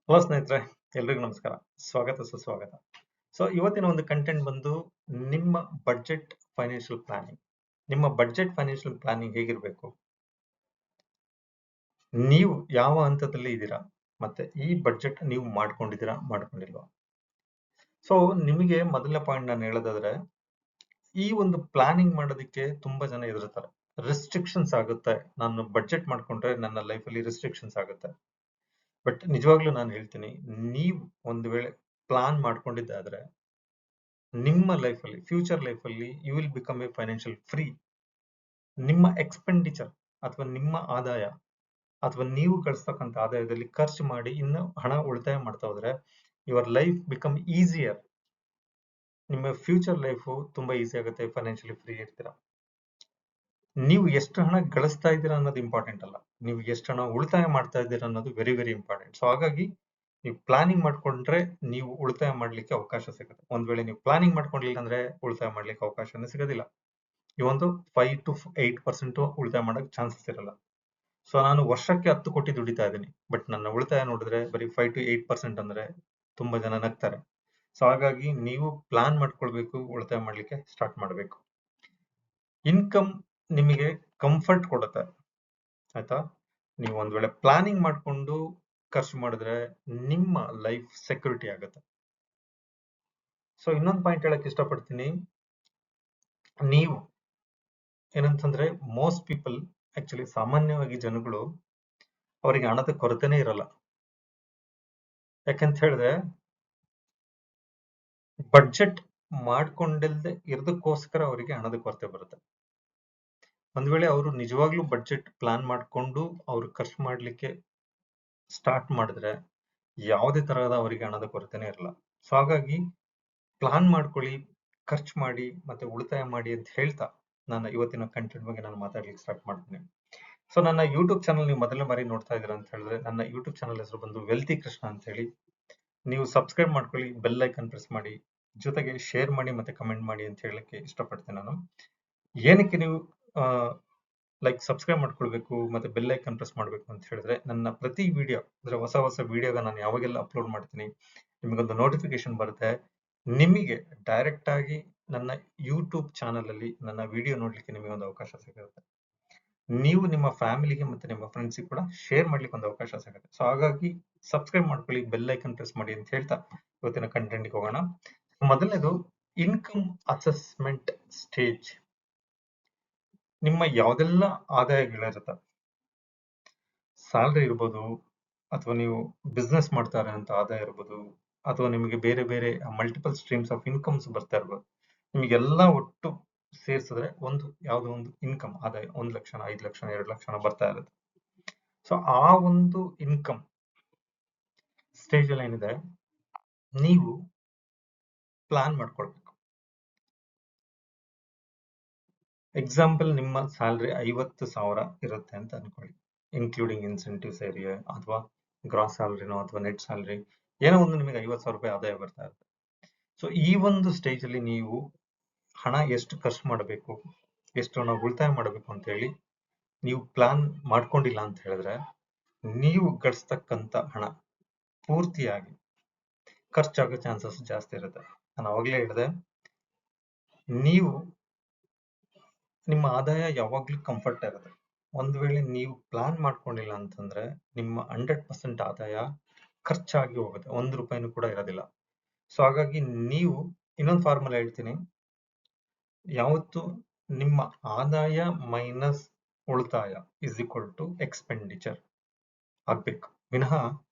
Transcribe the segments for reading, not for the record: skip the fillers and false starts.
Hello ಸ್ನೇಹಿತರೆ, ಎಲ್ರಿಗೂ ನಮಸ್ಕಾರ. ಸುಸ್ವಾಗತ. ಸೊ ಇವತ್ತಿನ ಒಂದು ಕಂಟೆಂಟ್ ಬಂದು ನಿಮ್ಮ ಬಡ್ಜೆಟ್ ಫೈನಾನ್ಷಿಯಲ್ ಪ್ಲಾನಿಂಗ್. ನಿಮ್ಮ ಬಡ್ಜೆಟ್ ಫೈನಾನ್ಷಿಯಲ್ ಪ್ಲಾನಿಂಗ್ ಹೇಗಿರಬೇಕು? ನೀವು ಯಾವ ಹಂತದಲ್ಲಿ ಇದ್ದೀರಾ? ಮತ್ತೆ ಈ ಬಡ್ಜೆಟ್ ನೀವು ಮಾಡ್ಕೊಂಡಿಲ್ವಾ? ಸೊ ನಿಮಗೆ ಮೊದಲನೇ ಪಾಯಿಂಟ್ ನಾನು ಹೇಳೋದಾದ್ರೆ, ಈ ಒಂದು ಪ್ಲಾನಿಂಗ್ ಮಾಡೋದಕ್ಕೆ ತುಂಬಾ ಜನ ಹೆದರ್ತಾರೆ. ರೆಸ್ಟ್ರಿಕ್ಷನ್ಸ್ ಆಗುತ್ತೆ. ನಾನು ಬಡ್ಜೆಟ್ ಮಾಡ್ಕೊಂಡ್ರೆ ನನ್ನ ಲೈಫಲ್ಲಿ ರೆಸ್ಟ್ರಿಕ್ಷನ್ಸ್ ಆಗುತ್ತೆ. ಬಟ್ ನಿಜವಾಗ್ಲೂ ನಾನು ಹೇಳ್ತೀನಿ, ನೀವು ಒಂದು ವೇಳೆ ಪ್ಲಾನ್ ಮಾಡ್ಕೊಂಡಿದ್ದಾದ್ರೆ ನಿಮ್ಮ ಲೈಫಲ್ಲಿ, ಫ್ಯೂಚರ್ ಲೈಫಲ್ಲಿ you will become a financial free. ನಿಮ್ಮ ಎಕ್ಸ್ಪೆಂಡಿಚರ್ ಅಥವಾ ನಿಮ್ಮ ಆದಾಯ ಅಥವಾ ನೀವು ಗಳಿಸ್ತಕ್ಕಂಥ ಆದಾಯದಲ್ಲಿ ಖರ್ಚು ಮಾಡಿ ಇನ್ನು ಹಣ ಉಳಿತಾಯ ಮಾಡ್ತಾ ಹೋದ್ರೆ ಯುವರ್ ಲೈಫ್ ಬಿಕಮ್ ಈಸಿಯರ್. ನಿಮ್ಮ ಫ್ಯೂಚರ್ ಲೈಫು ತುಂಬಾ ಈಸಿ ಆಗುತ್ತೆ, ಫೈನಾನ್ಷಿಯಲಿ ಫ್ರೀ ಇರ್ತೀರಾ. ನೀವು ಎಷ್ಟು ಹಣ ಗಳಿಸ್ತಾ ಇದ್ದೀರಾ ಅನ್ನೋದು ಇಂಪಾರ್ಟೆಂಟ್ ಅಲ್ಲ, ನೀವು ಎಷ್ಟು ಹಣ ಉಳಿತಾಯ ಮಾಡ್ತಾ ಇದ್ದೀರಾ ಅನ್ನೋದು ವೆರಿ ವೆರಿ ಇಂಪಾರ್ಟೆಂಟ್. ಸೊ ಹಾಗಾಗಿ ನೀವು ಪ್ಲಾನಿಂಗ್ ಮಾಡ್ಕೊಂಡ್ರೆ ನೀವು ಉಳಿತಾಯ ಮಾಡ್ಲಿಕ್ಕೆ ಅವಕಾಶ ಸಿಗುತ್ತೆ. ಒಂದ್ ವೇಳೆ ನೀವು ಪ್ಲಾನಿಂಗ್ ಮಾಡ್ಕೊಂಡಿಲ್ಲ ಅಂದ್ರೆ ಉಳಿತಾಯ ಮಾಡ್ಲಿಕ್ಕೆ ಅವಕಾಶನೇ ಸಿಗೋದಿಲ್ಲ. ಈ ಒಂದು 5 to 8% ಉಳಿತಾಯ ಮಾಡಕ್ ಚಾನ್ಸಸ್ ಇರಲ್ಲ. ಸೊ ನಾನು ವರ್ಷಕ್ಕೆ 10 ಕೋಟಿ ದುಡಿತಾ ಇದ್ದೀನಿ, ಬಟ್ ನನ್ನ ಉಳಿತಾಯ ನೋಡಿದ್ರೆ ಬರೀ 5 to 8% ಅಂದ್ರೆ ತುಂಬಾ ಜನ ನಗ್ತಾರೆ. ಸೊ ಹಾಗಾಗಿ ನೀವು ಪ್ಲಾನ್ ಮಾಡ್ಕೊಳ್ಬೇಕು, ಉಳಿತಾಯ ಮಾಡ್ಲಿಕ್ಕೆ ಸ್ಟಾರ್ಟ್ ಮಾಡಬೇಕು. ಇನ್ಕಮ್ ನಿಮಗೆ ಕಂಫರ್ಟ್ ಕೊಡುತ್ತೆ, ಆಯ್ತಾ? ನೀವು ಒಂದ್ ವೇಳೆ ಪ್ಲಾನಿಂಗ್ ಮಾಡ್ಕೊಂಡು ಖರ್ಚು ಮಾಡಿದ್ರೆ ನಿಮ್ಮ ಲೈಫ್ ಸೆಕ್ಯೂರಿಟಿ ಆಗುತ್ತೆ. ಸೊ ಇನ್ನೊಂದು ಪಾಯಿಂಟ್ ಹೇಳಕ್ ಇಷ್ಟಪಡ್ತೀನಿ. ನೀವು ಏನಂತಂದ್ರೆ ಮೋಸ್ಟ್ ಪೀಪಲ್, ಆಕ್ಚುಲಿ ಸಾಮಾನ್ಯವಾಗಿ ಜನಗಳು, ಅವರಿಗೆ ಹಣದ ಕೊರತೆನೇ ಇರಲ್ಲ. ಯಾಕಂತ ಹೇಳಿದ್ರೆ ಬಡ್ಜೆಟ್ ಮಾಡ್ಕೊಂಡಿಲ್ದೆ ಇರೋದಕ್ಕೋಸ್ಕರ ಅವರಿಗೆ ಹಣದ ಕೊರತೆ ಬರುತ್ತೆ. ಒಂದ್ ವೇಳೆ ಅವರು ನಿಜವಾಗ್ಲೂ ಬಡ್ಜೆಟ್ ಪ್ಲಾನ್ ಮಾಡ್ಕೊಂಡು ಅವ್ರು ಖರ್ಚು ಮಾಡ್ಲಿಕ್ಕೆ ಸ್ಟಾರ್ಟ್ ಮಾಡಿದ್ರೆ ಯಾವುದೇ ತರಹದ ಅವರಿಗೆ ಹಣದ ಕೊರತೆನೇ ಇರಲ್ಲ. ಸೊ ಹಾಗಾಗಿ ಪ್ಲಾನ್ ಮಾಡ್ಕೊಳ್ಳಿ, ಖರ್ಚು ಮಾಡಿ ಮತ್ತೆ ಉಳಿತಾಯ ಮಾಡಿ ಅಂತ ಹೇಳ್ತಾ ನನ್ನ ಇವತ್ತಿನ ಕಂಟೆಂಟ್ ಬಗ್ಗೆ ನಾನು ಮಾತಾಡ್ಲಿಕ್ಕೆ ಸ್ಟಾರ್ಟ್ ಮಾಡ್ತೀನಿ. ಸೊ ನನ್ನ ಯೂಟ್ಯೂಬ್ ಚಾನಲ್ ನೀವು ಮೊದಲನೇ ಬಾರಿ ನೋಡ್ತಾ ಇದ್ದೀರಾ ಅಂತ ಹೇಳಿದ್ರೆ, ನನ್ನ ಯೂಟ್ಯೂಬ್ ಚಾನಲ್ ಹೆಸರು ಬಂದು ವೆಲ್ತಿ ಕೃಷ್ಣ ಅಂತ ಹೇಳಿ. ನೀವು ಸಬ್ಸ್ಕ್ರೈಬ್ ಮಾಡ್ಕೊಳ್ಳಿ, ಬೆಲ್ ಐಕನ್ ಪ್ರೆಸ್ ಮಾಡಿ, ಜೊತೆಗೆ ಶೇರ್ ಮಾಡಿ ಮತ್ತೆ ಕಮೆಂಟ್ ಮಾಡಿ ಅಂತ ಹೇಳಕ್ಕೆ ಇಷ್ಟಪಡ್ತೇನೆ ನಾನು. ಏನಕ್ಕೆ ನೀವು ಲೈಕ್ ಸಬ್ಸ್ಕ್ರೈಬ್ ಮಾಡ್ಕೊಳ್ಬೇಕು ಮತ್ತೆ ಬೆಲ್ ಐಕನ್ ಪ್ರೆಸ್ ಮಾಡಬೇಕು ಅಂತ ಹೇಳಿದ್ರೆ, ನನ್ನ ಪ್ರತಿ ವಿಡಿಯೋ ಅಂದ್ರೆ ಹೊಸ ವಿಡಿಯೋಗ ನಾನು ಯಾವಾಗೆಲ್ಲ ಅಪ್ಲೋಡ್ ಮಾಡ್ತೀನಿ ನಿಮಗೊಂದು ನೋಟಿಫಿಕೇಶನ್ ಬರುತ್ತೆ. ನಿಮಗೆ ಡೈರೆಕ್ಟ್ ಆಗಿ ನನ್ನ ಯೂಟ್ಯೂಬ್ ಚಾನಲ್ ಅಲ್ಲಿ ನನ್ನ ವಿಡಿಯೋ ನೋಡ್ಲಿಕ್ಕೆ ನಿಮಗೆ ಒಂದು ಅವಕಾಶ ಸಿಗುತ್ತೆ. ನೀವು ನಿಮ್ಮ ಫ್ಯಾಮಿಲಿಗೆ ಮತ್ತೆ ನಿಮ್ಮ ಫ್ರೆಂಡ್ಸಿಗೆ ಕೂಡ ಶೇರ್ ಮಾಡ್ಲಿಕ್ಕೆ ಒಂದು ಅವಕಾಶ ಸಿಗುತ್ತೆ. ಸೊ ಹಾಗಾಗಿ ಸಬ್ಸ್ಕ್ರೈಬ್ ಮಾಡ್ಕೊಳ್ಳಿ, ಬೆಲ್ ಐಕನ್ ಪ್ರೆಸ್ ಮಾಡಿ ಅಂತ ಹೇಳ್ತಾ ಇವತ್ತಿನ ಕಂಟೆಂಟ್ಗೆ ಹೋಗೋಣ. ಮೊದಲನೇದು, ಇನ್ಕಮ್ ಅಸೆಸ್ಮೆಂಟ್ ಸ್ಟೇಜ್. ನಿಮ್ಮ ಯಾವ್ದೆಲ್ಲ ಆದಾಯಗಳಿರುತ್ತೆ, ಸ್ಯಾಲ್ರಿ ಇರ್ಬೋದು, ಅಥವಾ ನೀವು ಬಿಸ್ನೆಸ್ ಮಾಡ್ತಾರೆ ಅಂತ ಆದಾಯ ಇರ್ಬೋದು, ಅಥವಾ ನಿಮಗೆ ಬೇರೆ ಬೇರೆ ಮಲ್ಟಿಪಲ್ ಸ್ಟ್ರೀಮ್ಸ್ ಆಫ್ ಇನ್ಕಮ್ಸ್ ಬರ್ತಾ ಇರ್ಬೋದು, ನಿಮಗೆಲ್ಲ ಒಟ್ಟು ಸೇರಿಸಿದ್ರೆ ಯಾವುದೋ ಒಂದು ಇನ್ಕಮ್ ಆದಾಯ 1 ಲಕ್ಷ, 5 ಲಕ್ಷ, 2 ಲಕ್ಷ ಬರ್ತಾ ಇರುತ್ತೆ. ಸೊ ಆ ಒಂದು ಇನ್ಕಮ್ ಸ್ಟೇಜ್ ಅಲ್ಲಿ ಏನಿದೆ, ನೀವು ಪ್ಲಾನ್ ಮಾಡ್ಕೊಳ್ಬೇಕು. ಎಕ್ಸಾಂಪಲ್, ನಿಮ್ಮ ಸ್ಯಾಲ್ರಿ 50,000 ಇರುತ್ತೆ ಅಂತ ಅನ್ಕೊಳ್ಳಿ, ಇನ್ಕ್ಲೂಡಿಂಗ್ ಇನ್ಸೆಂಟಿವ್ಸ್ ಏರಿಯಾ ಅಥವಾ ಗ್ರಾಸ್ ಸ್ಯಾಲ್ರಿನೋ ಅಥವಾ ನೆಟ್ ಸ್ಯಾಲ್ರಿ ಏನೋ ಒಂದು ನಿಮಗೆ 50,000 ರೂಪಾಯಿ ಆದಾಯ ಬರ್ತಾ ಇರುತ್ತೆ. ಸೊ ಈ ಒಂದು ಸ್ಟೇಜ್ ಅಲ್ಲಿ ನೀವು ಹಣ ಎಷ್ಟು ಖರ್ಚು ಮಾಡಬೇಕು, ಎಷ್ಟು ಹಣ ಉಳಿತಾಯ ಮಾಡಬೇಕು ಅಂತ ಹೇಳಿ ನೀವು ಪ್ಲಾನ್ ಮಾಡ್ಕೊಂಡಿಲ್ಲ ಅಂತ ಹೇಳಿದ್ರೆ, ನೀವು ಗಳಿಸ್ತಕ್ಕಂಥ ಹಣ ಪೂರ್ತಿಯಾಗಿ ಖರ್ಚಾಗೋ ಚಾನ್ಸಸ್ ಜಾಸ್ತಿ ಇರುತ್ತೆ. ನಾನು ಅವಾಗಲೇ ಹೇಳಿದೆ, ನೀವು ನಿಮ್ಮ ಆದಾಯ ಯಾವಾಗ್ಲೂ ಕಂಫರ್ಟ್ ಇರುತ್ತೆ. ಒಂದು ವೇಳೆ ನೀವು ಪ್ಲಾನ್ ಮಾಡ್ಕೊಂಡಿಲ್ಲ ಅಂತಂದ್ರೆ ನಿಮ್ಮ 100% ಆದಾಯ ಖರ್ಚಾಗಿ ಹೋಗುತ್ತೆ, 1 ರೂಪಾಯಿನೂ ಕೂಡ ಇರೋದಿಲ್ಲ. ಸೊ ಹಾಗಾಗಿ ನೀವು, ಇನ್ನೊಂದು ಫಾರ್ಮುಲಾ ಹೇಳ್ತೀನಿ, ಯಾವತ್ತು ನಿಮ್ಮ ಆದಾಯ ಮೈನಸ್ ಉಳಿತಾಯ ಇಸ್ ಈಕ್ವಲ್ ಟು ಎಕ್ಸ್ಪೆಂಡಿಚರ್ ಆಗ್ಬೇಕು ವಿನಃ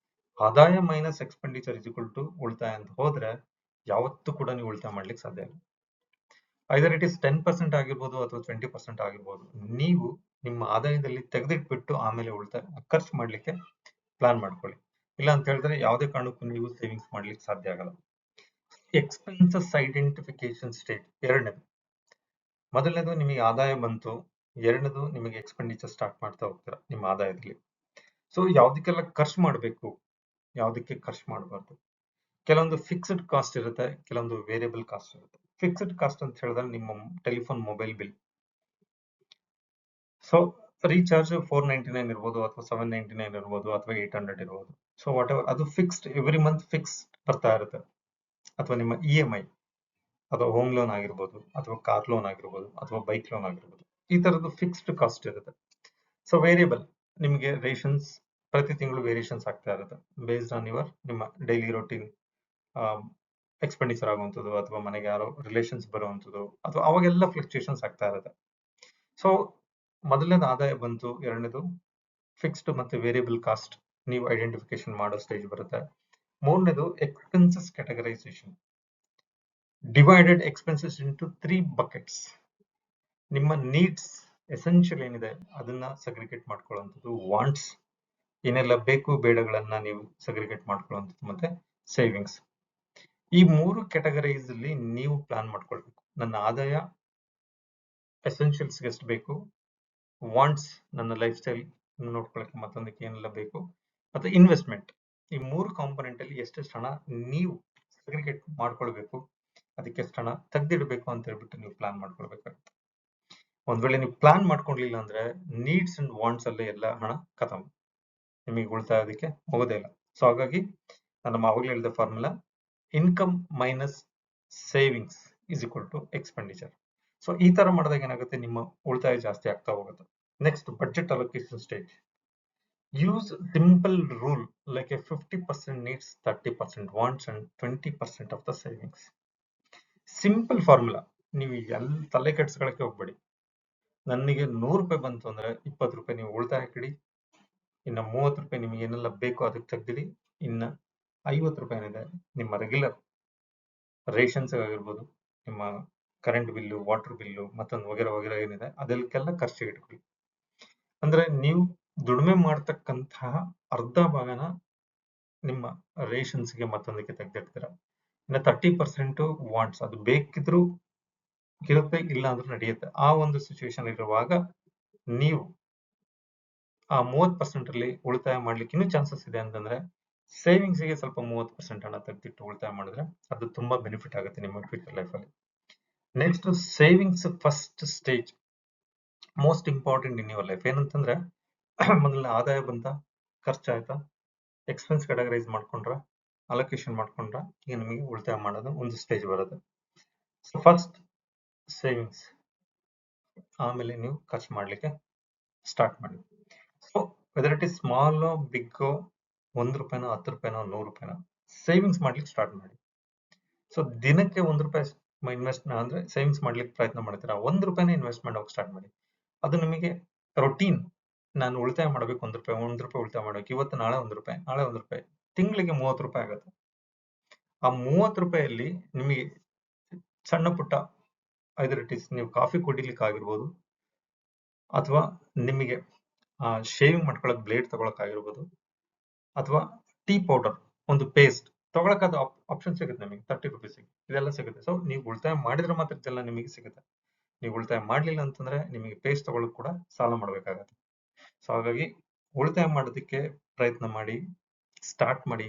ಆದಾಯ minus expenditure is equal to ಉಳಿತಾಯ ಅಂತ ಹೋದ್ರೆ ಯಾವತ್ತೂ ಕೂಡ ನೀವು ಉಳಿತಾಯ ಮಾಡ್ಲಿಕ್ಕೆ ಸಾಧ್ಯ ಇಲ್ಲ. ಐದರ್ ಇಟ್ ಇಸ್ 10% ಆಗಿರ್ಬೋದು ಅಥವಾ 20% ಆಗಿರ್ಬೋದು, ನೀವು ನಿಮ್ಮ ಆದಾಯದಲ್ಲಿ ತೆಗೆದಿಟ್ಬಿಟ್ಟು ಆಮೇಲೆ ಉಳಿತಾಯ ಖರ್ಚು ಮಾಡ್ಲಿಕ್ಕೆ ಪ್ಲಾನ್ ಮಾಡ್ಕೊಳ್ಳಿ. ಇಲ್ಲ ಅಂತ ಹೇಳಿದ್ರೆ ಯಾವುದೇ ಕಾರಣಕ್ಕೂ ನೀವು ಸೇವಿಂಗ್ಸ್ ಮಾಡ್ಲಿಕ್ಕೆ ಸಾಧ್ಯ ಆಗಲ್ಲ. ಎಕ್ಸ್ಪೆನ್ಸಸ್ ಐಡೆಂಟಿಫಿಕೇಶನ್ ಸ್ಟೇಜ್ ಎರಡನೇದು. ಮೊದಲನೇದು ನಿಮಗೆ ಆದಾಯ ಬಂತು, ಎರಡನೇದು ನಿಮಗೆ ಎಕ್ಸ್ಪೆಂಡಿಚರ್ ಸ್ಟಾರ್ಟ್ ಮಾಡ್ತಾ ಹೋಗ್ತೀರಾ ನಿಮ್ಮ ಆದಾಯದಲ್ಲಿ. ಸೊ ಯಾವ್ದಕ್ಕೆಲ್ಲ ಖರ್ಚು ಮಾಡಬೇಕು, ಯಾವ್ದಕ್ಕೆ ಖರ್ಚು ಮಾಡಬಾರ್ದು. ಕೆಲವೊಂದು ಫಿಕ್ಸ್ಡ್ ಕಾಸ್ಟ್ ಇರುತ್ತೆ, ಕೆಲವೊಂದು ವೇರಿಯಬಲ್ ಕಾಸ್ಟ್ ಇರುತ್ತೆ. ಫಿಕ್ಸ್ಡ್ ಕಾಸ್ಟ್ ಅಂತ ಹೇಳಿದ್ರೆ ನಿಮ್ಮ telephone mobile bill. So recharge 499 ಇರ್ಬೋದು ಅಥವಾ 799 ಇರ್ಬೋದು ಅಥವಾ 800 ಇರ್ಬೋದು. ಸೊ ವಾಟ್ ಎವರ್ ಅದು ಫಿಕ್ಸ್ಡ್ ಎವ್ರಿ ಮಂತ್ ಫಿಕ್ಸ್ ಬರ್ತಾ ಇರುತ್ತೆ. ಅಥವಾ ನಿಮ್ಮ EMI ಅಥವಾ ಹೋಮ್ ಲೋನ್ ಆಗಿರ್ಬೋದು ಅಥವಾ ಕಾರ್ ಲೋನ್ ಆಗಿರ್ಬೋದು ಅಥವಾ ಬೈಕ್ ಲೋನ್ ಆಗಿರ್ಬೋದು, ಈ ತರದ್ದು ಫಿಕ್ಸ್ಡ್ ಕಾಸ್ಟ್ ಇರುತ್ತೆ. ಸೊ ವೇರಿಯಬಲ್ ನಿಮಗೆ ರೇಷನ್ಸ್ ಪ್ರತಿ ತಿಂಗಳು ವೇರಿಯೇಷನ್ಸ್ ಆಗ್ತಾ ಇರುತ್ತೆ ಬೇಸ್ಡ್ ಆನ್ ಯುವರ್ ನಿಮ್ಮ ಡೈಲಿ ರೊಟೀನ್ ಎಕ್ಸ್ಪೆಂಡಿಚರ್ ಆಗುವಂಥದ್ದು ಅಥವಾ ಮನೆಗೆ ಯಾರೋ ರಿಲೇಷನ್ಸ್ ಬರುವಂಥದ್ದು ಅಥವಾ ಅವಾಗೆಲ್ಲ ಫ್ಲಕ್ಚುಯೇಷನ್ಸ್ ಆಗ್ತಾ ಇರುತ್ತೆ. ಸೊ ಮೊದಲನೇದು ಆದಾಯ ಬಂತು, ಎರಡನೇದು ಫಿಕ್ಸ್ಡ್ ಮತ್ತೆ ವೇರಿಯಬಲ್ ಕಾಸ್ಟ್ ನೀವು ಐಡೆಂಟಿಫಿಕೇಶನ್ ಮಾಡೋ ಸ್ಟೇಜ್ ಬರುತ್ತೆ. ಮೂರನೇದು expenses categorisation, divided expenses into 3 buckets. ನಿಮ್ಮ ನೀಡ್ಸ್ ಎಸೆನ್ಷಿಯಲ್ ಏನಿದೆ ಅದನ್ನ ಸಗ್ರಿಗೇಟ್ ಮಾಡ್ಕೊಳ್ಳುವಂಥದ್ದು, ವಾಂಟ್ಸ್ ಏನೆಲ್ಲ ಬೇಕು ಬೇಡಗಳನ್ನ ನೀವು ಸಗ್ರಿಗೇಟ್ ಮಾಡ್ಕೊಳ್ಳುವಂಥದ್ದು, ಮತ್ತೆ ಸೇವಿಂಗ್ಸ್. ಈ 3 ಕ್ಯಾಟಗರೈಸ್ ಅಲ್ಲಿ ನೀವು ಪ್ಲಾನ್ ಮಾಡ್ಕೊಳ್ಬೇಕು. ನನ್ನ ಆದಾಯ ಎಸೆನ್ಷಿಯಲ್ಸ್ಗೆ ಎಷ್ಟು ಬೇಕು, ವಾಂಟ್ಸ್ ನನ್ನ ಲೈಫ್ ಸ್ಟೈಲ್ ನೋಡ್ಕೊಳ್ಳಕ್ಕೆ ಮತ್ತೊಂದಕ್ಕೆ ಏನೆಲ್ಲ ಬೇಕು, ಮತ್ತೆ ಇನ್ವೆಸ್ಟ್ಮೆಂಟ್. ಈ 3 ಕಾಂಪೊನೆಂಟ್ ಅಲ್ಲಿ ಎಷ್ಟೆಷ್ಟು ಹಣ ನೀವು ಸಗ್ರಿಗೇಟ್ ಮಾಡ್ಕೊಳ್ಬೇಕು, ಅದಕ್ಕೆ ಎಷ್ಟು ಹಣ ತೆಗ್ದಿಡ್ಬೇಕು ಅಂತ ಹೇಳ್ಬಿಟ್ಟು ನೀವು ಪ್ಲಾನ್ ಮಾಡ್ಕೊಳ್ಬೇಕಾಗುತ್ತೆ. ಒಂದ್ ವೇಳೆ ನೀವು ಪ್ಲಾನ್ ಮಾಡ್ಕೊಂಡಿಲ್ಲ ಅಂದ್ರೆ ನೀಡ್ಸ್ ಅಂಡ್ ವಾಂಟ್ಸ್ ಅಲ್ಲೇ ಎಲ್ಲ ಹಣ ಖತಮ್, ನಿಮಗೆ ಉಳಿತಾಯೋದಕ್ಕೆ ಹೋಗೋದೇ ಇಲ್ಲ. ಸೊ ಹಾಗಾಗಿ ನಾನು ಆವಾಗಲೇ ಹೇಳಿದ formula income minus savings is equal to expenditure. So ಈ ತರ ಮಾಡಿದಾಗ ಏನಾಗುತ್ತೆ, ನಿಮ್ಮ ಉಳಿತಾಯ ಜಾಸ್ತಿ ಆಗ್ತಾ ಹೋಗುತ್ತೆ. Next budget allocation stage. Use simple rule like a 50% needs, 30% wants and 20% of the savings. Simple formula, ನೀವು ಎಲ್ಲಿ ತಲೆ ಕೆಡ್ಸ್ಕೊಳಕ್ಕೆ ಹೋಗ್ಬೇಡಿ. ನನಗೆ 100 ರೂಪಾಯಿ ಬಂತು ಅಂದ್ರೆ 20 ರೂಪಾಯಿ ನೀವು ಉಳಿತಾಯ ಇಡಿ, ಇನ್ನ 30 ರೂಪಾಯಿ ನಿಮಗೆ ಏನೆಲ್ಲ ಬೇಕೋ ಅದಕ್ಕೆ ತೆಗ್ದಿಡಿ, ಇನ್ನ 50 ರೂಪಾಯಿ ಏನಿದೆ ನಿಮ್ಮ ರೆಗ್ಯುಲರ್ ರೇಷನ್ಸ್ ಆಗಿರ್ಬೋದು, ನಿಮ್ಮ ಕರೆಂಟ್ ಬಿಲ್ಲು, ವಾಟರ್ ಬಿಲ್ಲು, ಮತ್ತೊಂದು ವಗೇರೆ ವಗೇರೆ ಏನಿದೆ ಅದಕ್ಕೆಲ್ಲ ಖರ್ಚಿಗೆ ಇಟ್ಕೊಳ್ಳಿ. ಅಂದ್ರೆ ನೀವು ದುಡಿಮೆ ಮಾಡ್ತಕ್ಕಂತಹ ಅರ್ಧ ಭಾಗನ ನಿಮ್ಮ ರೇಷನ್ಸ್ಗೆ ಮತ್ತೊಂದಕ್ಕೆ ತೆಗ್ದಿಡ್ತೀರ. ಇನ್ನು 30% ವಾಂಟ್ಸ್, ಅದು ಬೇಕಿದ್ರು ಇರುತ್ತೆ, ಇಲ್ಲ ಅಂದ್ರೂ ನಡೆಯುತ್ತೆ. ಆ ಒಂದು ಸಿಚುವೇಶನ್ ಇರುವಾಗ ನೀವು ಆ 30% ಅಲ್ಲಿ ಉಳಿತಾಯ ಮಾಡ್ಲಿಕ್ಕೆ ಇನ್ನೂ ಚಾನ್ಸಸ್ ಇದೆ ಅಂತಂದ್ರೆ ಸೇವಿಂಗ್ಸ್ ಗೆ ಸ್ವಲ್ಪ 30% ಹಣ ತೆಗೆದಿಟ್ಟು ಉಳಿತಾಯ ಮಾಡಿದ್ರೆ ಅದು ತುಂಬಾ ಬೆನಿಫಿಟ್ ಆಗುತ್ತೆ ನಿಮ್ಮ ಫ್ಯೂಚರ್ ಲೈಫ್ ಅಲ್ಲಿ. Next savings first stage, most important in your life. ಏನಂತಂದ್ರೆ ಮೊದಲನೇ ಆದಾಯ ಬಂತ, ಖರ್ಚಾಯ್ತಾ, ಎಕ್ಸ್ಪೆನ್ಸ್ ಕ್ಯಾಟಗರೈಸ್ ಮಾಡ್ಕೊಂಡ್ರ, ಅಲೋಕೇಶನ್ ಮಾಡ್ಕೊಂಡ್ರ, ಈಗ ನಿಮಗೆ ಉಳಿತಾಯ ಮಾಡೋದು ಒಂದು ಸ್ಟೇಜ್ ಬರುತ್ತೆ. ಸೊ ಫಸ್ಟ್ ಸೇವಿಂಗ್ಸ್, ಆಮೇಲೆ ನೀವು ಖರ್ಚು ಮಾಡ್ಲಿಕ್ಕೆ ಸ್ಟಾರ್ಟ್ ಮಾಡಿ. So whether it is small big, 1 ರೂಪಾಯಿನೋ 10 ರೂಪಾಯಿನೋ 100 ರೂಪಾಯಿನೋ ಸೇವಿಂಗ್ಸ್ ಮಾಡ್ಲಿಕ್ಕೆ ಸ್ಟಾರ್ಟ್ ಮಾಡಿ. ಸೊ ದಿನಕ್ಕೆ 1 ರೂಪಾಯಿ ಇನ್ವೆಸ್ಟ್ ಅಂದ್ರೆ ಸೇವಿಂಗ್ಸ್ ಮಾಡ್ಲಿಕ್ಕೆ ಪ್ರಯತ್ನ ಮಾಡ್ತೀರಾ, 1 ರೂಪಾಯಿನ ಇನ್ವೆಸ್ಟ್ ಮಾಡೋಕೆ ಸ್ಟಾರ್ಟ್ ಮಾಡಿ. ಅದು ನಿಮಗೆ ರೊಟೀನ್, ನಾನು ಉಳಿತಾಯ ಮಾಡಬೇಕು 1 ರೂಪಾಯಿ ಉಳಿತಾಯ ಮಾಡಬೇಕು, ಇವತ್ತು ನಾಳೆ 1 ರೂಪಾಯಿ, ನಾಳೆ 1 ರೂಪಾಯಿ, ತಿಂಗಳಿಗೆ 30 ರೂಪಾಯಿ ಆಗುತ್ತೆ. ಆ 30 ರೂಪಾಯಿಯಲ್ಲಿ ನಿಮಗೆ ಸಣ್ಣ ಪುಟ್ಟ ಐದರ್ ಇಟ್ ಇಸ್ ನೀವು ಕಾಫಿ ಕುಡಿಲಿಕ್ಕೆ ಆಗಿರ್ಬೋದು, ಅಥವಾ ನಿಮಗೆ ಶೇವಿಂಗ್ ಮಾಡ್ಕೊಳ್ಳೋಕೆ ಬ್ಲೇಡ್ ತಗೊಳಕ್ ಆಗಿರ್ಬೋದು, ಅಥವಾ ಟೀ ಪೌಡರ್ ಒಂದು ಪೇಸ್ಟ್ ತಗೊಳಕಾದ ಆಪ್ಷನ್ ಸಿಗುತ್ತೆ ನಿಮಗೆ 30 ರುಪೀಸ್, ಇದೆಲ್ಲ ಸಿಗುತ್ತೆ. ಸೊ ನೀವು ಉಳಿತಾಯ ಮಾಡಿದ್ರೆ ಮಾತ್ರ ಇದೆಲ್ಲ ನಿಮಗೆ ಸಿಗುತ್ತೆ. ನೀವು ಉಳಿತಾಯ ಮಾಡ್ಲಿಲ್ಲ ಅಂತಂದ್ರೆ ನಿಮಗೆ ಪೇಸ್ಟ್ ತಗೊಳಕ್ ಕೂಡ ಸಾಲ ಮಾಡ್ಬೇಕಾಗತ್ತೆ. ಸೊ ಹಾಗಾಗಿ ಉಳಿತಾಯ ಮಾಡೋದಕ್ಕೆ ಪ್ರಯತ್ನ ಮಾಡಿ, ಸ್ಟಾರ್ಟ್ ಮಾಡಿ.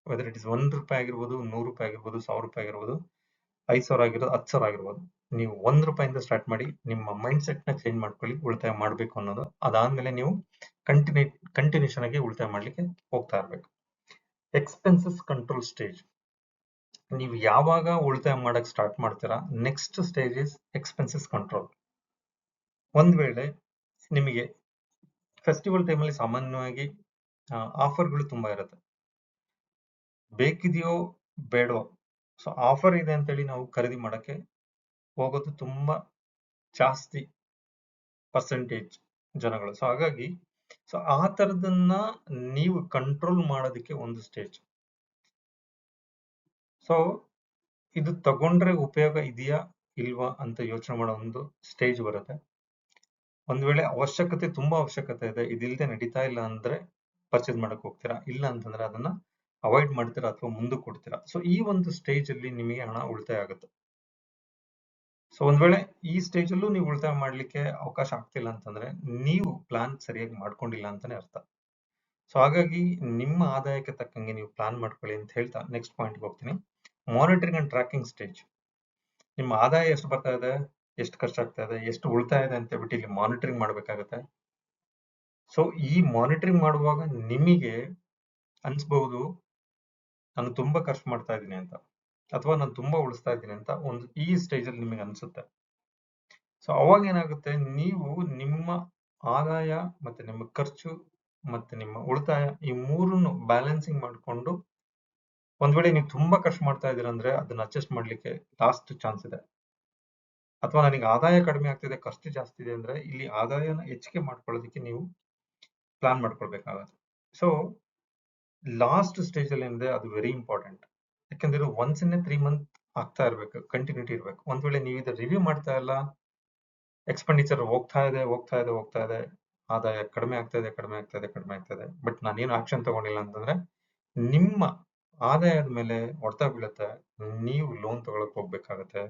ವೆದರ್ ಇಟ್ ಇಸ್ 1 ರೂಪಾಯಿ ಆಗಿರ್ಬೋದು, 100 ರೂಪಾಯಿ ಆಗಿರ್ಬೋದು, 1000 ರೂಪಾಯಿ ಆಗಿರ್ಬೋದು, 5000 ಆಗಿರೋದು, 10,000 ಆಗಿರ್ಬೋದು, ನೀವು 1 ರೂಪಾಯಿಂದ ಸ್ಟಾರ್ಟ್ ಮಾಡಿ ನಿಮ್ಮ ಮೈಂಡ್ ಸೆಟ್ ನ ಚೇಂಜ್ ಮಾಡ್ಕೊಳ್ಳಿ, ಉಳಿತಾಯ ಮಾಡಬೇಕು ಅನ್ನೋದು. ಅದಾದ್ಮೇಲೆ ನೀವು ಕಂಟಿನ್ಯೂಷನ್ ಆಗಿ ಉಳಿತಾಯ ಮಾಡ್ಲಿಕ್ಕೆ ಹೋಗ್ತಾ ಇರ್ಬೇಕು. ಎಕ್ಸ್ಪೆನ್ಸಸ್ ಕಂಟ್ರೋಲ್ ಸ್ಟೇಜ್, ನೀವು ಯಾವಾಗ ಉಳಿತಾಯ ಮಾಡಕ್ ಸ್ಟಾರ್ಟ್ ಮಾಡ್ತೀರಾ, next stage is expenses control. ಒಂದ್ ವೇಳೆ ನಿಮಗೆ ಫೆಸ್ಟಿವಲ್ ಟೈಮಲ್ಲಿ ಸಾಮಾನ್ಯವಾಗಿ ಆಫರ್ಗಳು ತುಂಬಾ ಇರುತ್ತೆ, ಬೇಕಿದೆಯೋ ಬೇಡೋ, ಸೊ ಆಫರ್ ಇದೆ ಅಂತೇಳಿ ನಾವು ಖರೀದಿ ಮಾಡಕ್ಕೆ ಹೋಗೋದು ತುಂಬಾ ಜಾಸ್ತಿ ಪರ್ಸೆಂಟೇಜ್ ಜನಗಳು. ಸೊ ಹಾಗಾಗಿ ಸೊ ಆ ತರದನ್ನ ನೀವು ಕಂಟ್ರೋಲ್ ಮಾಡೋದಕ್ಕೆ ಒಂದು ಸ್ಟೇಜ್. ಸೊ ಇದು ತಗೊಂಡ್ರೆ ಉಪಯೋಗ ಇದೆಯಾ ಇಲ್ವಾ ಅಂತ ಯೋಚನೆ ಮಾಡೋ ಒಂದು ಸ್ಟೇಜ್ ಬರುತ್ತೆ. ಒಂದ್ ವೇಳೆ ಅವಶ್ಯಕತೆ, ತುಂಬಾ ಅವಶ್ಯಕತೆ ಇದೆ, ಇದಿಲ್ದೆ ನಡೀತಾ ಇಲ್ಲ ಅಂದ್ರೆ ಪರ್ಚೇಸ್ ಮಾಡಕ್ ಹೋಗ್ತೀರಾ, ಇಲ್ಲ ಅಂತಂದ್ರೆ ಅದನ್ನ ಅವಾಯ್ಡ್ ಮಾಡ್ತೀರಾ ಅಥವಾ ಮುಂದಕ್ಕೆ ಕೊಡ್ತೀರಾ. ಸೊ ಈ ಒಂದು ಸ್ಟೇಜ್ ಅಲ್ಲಿ ನಿಮಗೆ ಹಣ ಉಳಿತಾಯ ಆಗುತ್ತೆ. ಸೊ ಒಂದ್ ವೇಳೆ ಈ ಸ್ಟೇಜ್ ಅಲ್ಲೂ ನೀವು ಉಳಿತಾಯ ಮಾಡ್ಲಿಕ್ಕೆ ಅವಕಾಶ ಆಗ್ತಿಲ್ಲ ಅಂತಂದ್ರೆ ನೀವು ಪ್ಲಾನ್ ಸರಿಯಾಗಿ ಮಾಡ್ಕೊಂಡಿಲ್ಲ ಅಂತಾನೆ ಅರ್ಥ. ಸೊ ಹಾಗಾಗಿ ನಿಮ್ಮ ಆದಾಯಕ್ಕೆ ತಕ್ಕಂಗೆ ನೀವು ಪ್ಲಾನ್ ಮಾಡ್ಕೊಳ್ಳಿ ಅಂತ ಹೇಳ್ತಾ ನೆಕ್ಸ್ಟ್ ಪಾಯಿಂಟ್ಗೆ ಹೋಗ್ತೀನಿ. Monitoring and tracking stage. ನಿಮ್ಮ ಆದಾಯ ಎಷ್ಟು ಬರ್ತಾ ಇದೆ, ಎಷ್ಟು ಖರ್ಚಾಗ್ತಾ ಇದೆ, ಎಷ್ಟು ಉಳಿತಾಯ ಇದೆ ಅಂತ ಹೇಳ್ಬಿಟ್ಟು ಇಲ್ಲಿ ಮಾನಿಟರಿಂಗ್ ಮಾಡ್ಬೇಕಾಗತ್ತೆ. ಸೊ ಈ ಮಾನಿಟರಿಂಗ್ ಮಾಡುವಾಗ ನಿಮಗೆ ಅನ್ಸ್ಬಹುದು ನಾನು ತುಂಬಾ ಖರ್ಚು ಮಾಡ್ತಾ ಇದ್ದೀನಿ ಅಂತ, ಅಥವಾ ನಾನು ತುಂಬಾ ಉಳಿಸ್ತಾ ಇದ್ದೀನಿ ಅಂತ ಒಂದು ಈ ಸ್ಟೇಜ್ ಅಲ್ಲಿ ನಿಮಗೆ ಅನ್ಸುತ್ತೆ. ಸೊ ಅವಾಗ ಏನಾಗುತ್ತೆ, ನೀವು ನಿಮ್ಮ ಆದಾಯ ಮತ್ತೆ ನಿಮ್ಮ ಖರ್ಚು ಮತ್ತೆ ನಿಮ್ಮ ಉಳಿತಾಯ ಈ ಮೂರನ್ನು ಬ್ಯಾಲೆನ್ಸಿಂಗ್ ಮಾಡಿಕೊಂಡು, ಒಂದ್ ವೇಳೆ ನೀವು ತುಂಬಾ ಖರ್ಚು ಮಾಡ್ತಾ ಇದ್ದೀರಾ ಅಂದ್ರೆ ಅದನ್ನ ಅಡ್ಜಸ್ಟ್ ಮಾಡ್ಲಿಕ್ಕೆ ಲಾಸ್ಟ್ ಚಾನ್ಸ್ ಇದೆ. ಅಥವಾ ನನಗೆ ಆದಾಯ ಕಡಿಮೆ ಆಗ್ತಿದೆ, ಖರ್ಚು ಜಾಸ್ತಿ ಇದೆ ಅಂದ್ರೆ ಇಲ್ಲಿ ಆದಾಯನ ಹೆಚ್ಚಿಗೆ ಮಾಡ್ಕೊಳ್ಳೋದಕ್ಕೆ ನೀವು ಪ್ಲಾನ್ ಮಾಡ್ಕೊಳ್ಬೇಕಾಗತ್ತೆ. ಸೊ ಲಾಸ್ಟ್ ಸ್ಟೇಜ್ ಅಲ್ಲಿ ಏನಿದೆ ಅದು ವೆರಿ ಇಂಪಾರ್ಟೆಂಟ್. ಯಾಕಂದ್ರೆ ಒನ್ಸ್ ಇನ್ 3 ಮಂತ್ ಆಗ್ತಾ ಇರ್ಬೇಕು, ಕಂಟಿನ್ಯೂಟಿ ಇರ್ಬೇಕು. ಒಂದ್ ವೇಳೆ ನೀವು ಇದು ರಿವ್ಯೂ ಮಾಡ್ತಾ ಇಲ್ಲ, ಎಕ್ಸ್ಪೆಂಡಿಚರ್ ಹೋಗ್ತಾ ಇದೆ, ಆದಾಯ ಕಡಿಮೆ ಆಗ್ತಾ ಇದೆ, ಬಟ್ ನಾನೇನು ಆಕ್ಷನ್ ತಗೊಂಡಿಲ್ಲ ಅಂತಂದ್ರೆ ನಿಮ್ಮ ಆದಾಯದ ಮೇಲೆ ಹೊಡೆತ ಬೀಳುತ್ತೆ. ನೀವು ಲೋನ್ ತಗೊಳಕ್ ಹೋಗ್ಬೇಕಾಗತ್ತೆ,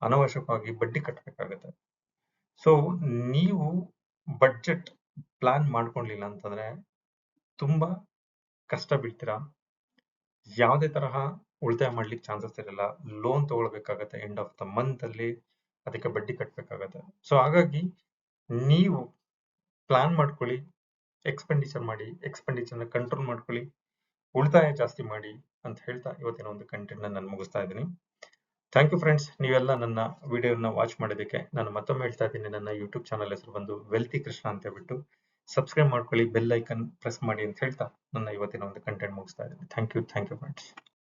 ಅನವಶ್ಯಕವಾಗಿ ಬಡ್ಡಿ ಕಟ್ಟಬೇಕಾಗತ್ತೆ. ಸೊ ನೀವು ಬಡ್ಜೆಟ್ ಪ್ಲಾನ್ ಮಾಡ್ಕೊಂಡಿಲ್ಲ ಅಂತಂದ್ರೆ ತುಂಬಾ ಕಷ್ಟ ಬೀಳ್ತೀರಾ. ಯಾವುದೇ ತರಹ ಉಳಿತಾಯ ಮಾಡ್ಲಿಕ್ಕೆ ಚಾನ್ಸಸ್ ಇರಲ್ಲ. ಲೋನ್ ತಗೊಳ್ಬೇಕಾಗತ್ತೆ ಎಂಡ್ ಆಫ್ ದ ಮಂತ್ ಅಲ್ಲಿ, ಅದಕ್ಕೆ ಬಡ್ಡಿ ಕಟ್ಟಬೇಕಾಗತ್ತೆ. ಸೊ ಹಾಗಾಗಿ ನೀವು ಪ್ಲಾನ್ ಮಾಡ್ಕೊಳ್ಳಿ, ಎಕ್ಸ್ಪೆಂಡಿಚರ್ ಮಾಡಿ, ಎಕ್ಸ್ಪೆಂಡಿಚರ್ನ ಕಂಟ್ರೋಲ್ ಮಾಡ್ಕೊಳ್ಳಿ, ಉಳಿತಾಯ ಜಾಸ್ತಿ ಮಾಡಿ ಅಂತ ಹೇಳ್ತಾ ಇವತ್ತಿನ ಒಂದು ಕಂಟೆಂಟ್ ನಾನು ಮುಗಿಸ್ತಾ ಇದ್ದೀನಿ. ಥ್ಯಾಂಕ್ ಯು ಫ್ರೆಂಡ್ಸ್, ನೀವೆಲ್ಲ ನನ್ನ ವಿಡಿಯೋನ ವಾಚ್ ಮಾಡೋದಕ್ಕೆ. ನಾನು ಮತ್ತೊಮ್ಮೆ ಹೇಳ್ತಾ ಇದ್ದೀನಿ, ನನ್ನ ಯೂಟ್ಯೂಬ್ ಚಾನಲ್ ಹೆಸರು ಬಂದು ವೆಲ್ತಿ ಕೃಷ್ಣ ಅಂತ ಹೇಳ್ಬಿಟ್ಟು ಸಬ್ಸ್ಕ್ರೈಬ್ ಮಾಡ್ಕೊಳ್ಳಿ, ಬೆಲ್ ಐಕನ್ ಪ್ರೆಸ್ ಮಾಡಿ ಅಂತ ಹೇಳ್ತಾ ನನ್ನ ಇವತ್ತಿನ ಒಂದು ಕಂಟೆಂಟ್ ಮುಗಿಸ್ತಾ ಇದ್ದೀನಿ. Thank you friends.